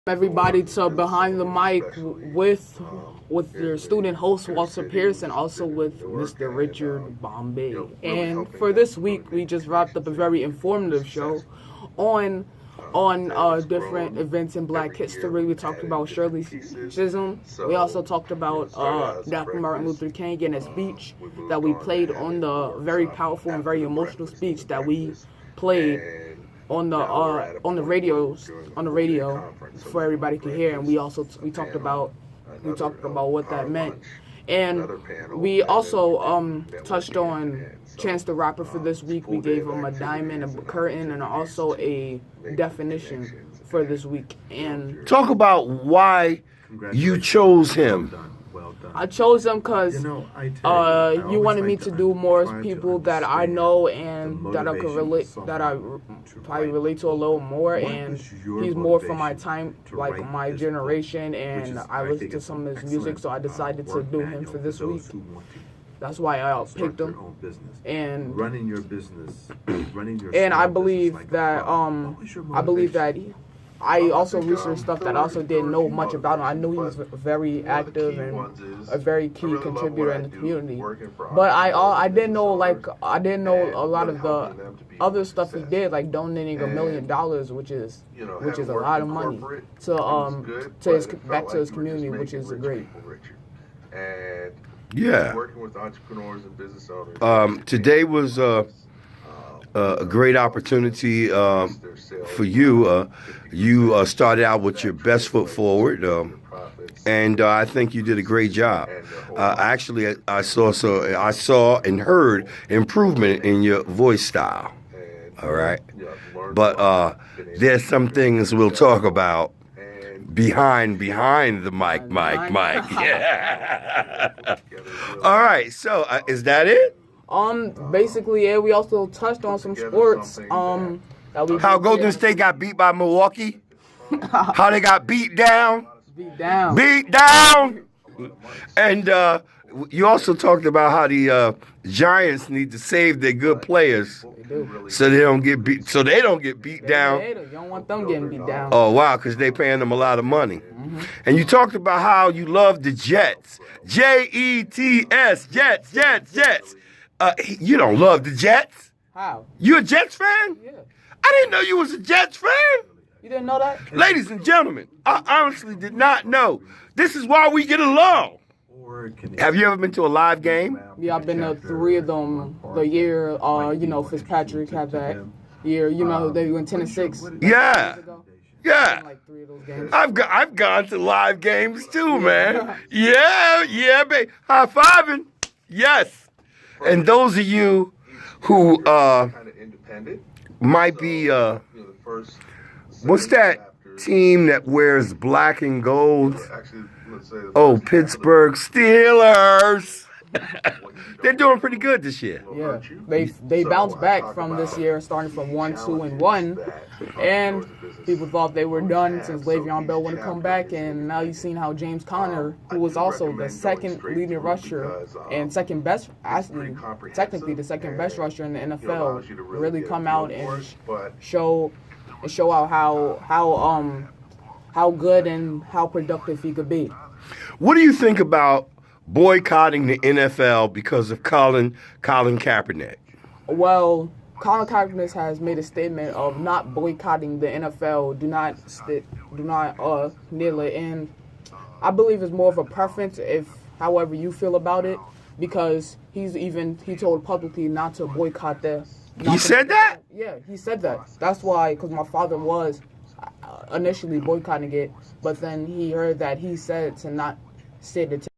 Everybody to Behind the Mic with your student host Walter Pierce and also with Mr. Richard Bombay. And for this week, we just wrapped up a very informative show on different events in Black history. We talked about Shirley Chisholm. We also talked about Dr. Martin Luther King and his speech that we played on the very powerful and very emotional speech that we played on the radio for everybody to hear, and we talked about what that meant, and we also touched on Chance the Rapper for this week. We gave him a diamond, a curtain, and also a definition for this week. And talk about why you chose him. I chose him because you wanted me to do more people that I know and that I could relate, that I probably relate to a little more, and he's more from my time, like my generation, and I listened to some of his music, so I decided to do him for this week. That's why I picked him, and I believe that I also researched stuff that I also didn't know much about him. I knew he was very active and a very key contributor in the community, but I didn't know a lot of the other stuff he did, like donating $1 million, which is a lot of money back to his community, which is great. Yeah. Working with entrepreneurs and business owners. Today was a great opportunity for you. You started out with your best foot forward, and I think you did a great job. Actually, I saw and heard improvement in your voice style. All right, but there's some things we'll talk about behind the mic. Yeah. All right. So is that it? Basically, yeah. We also touched on some sports. How Golden State got beat by Milwaukee. How they got beat down. And you also talked about how the Giants need to save their good players so they don't get beat. So they don't get beat down. You don't want them getting beat down. Oh wow, because they paying them a lot of money. Mm-hmm. And you talked about how you love the Jets. Jets, Jets. You don't love the Jets? How? You a Jets fan? Yeah. I didn't know you was a Jets fan. You didn't know that? Ladies and gentlemen, I honestly did not know. This is why we get along. Have you ever been to a live game? Yeah, I've been to 3 of them. The year, Fitzpatrick had that year. They went 10-6. Yeah. Yeah. Like 3 of those games. I've gone to live games too, man. Yeah, baby. High fiving. Yes. And those of you who might be what's that team that wears black and gold? Oh, Pittsburgh Steelers. They're doing pretty good this year. Yeah, they bounced back from this year, starting from 1-2-1, and people thought they were done since Le'Veon Bell wouldn't come back, and now you've seen how James Conner, who was also the second leading rusher and technically the second best rusher in the NFL, really come out and show out how good and how productive he could be. What do you think about boycotting the NFL because of Colin Kaepernick? Well, Colin Kaepernick has made a statement of not boycotting the NFL. Do not kneel it, and I believe it's more of a preference, if however you feel about it, because he told publicly not to boycott the. He said that? Yeah, he said that. That's why, because my father was initially boycotting it, but then he heard that he said to not say the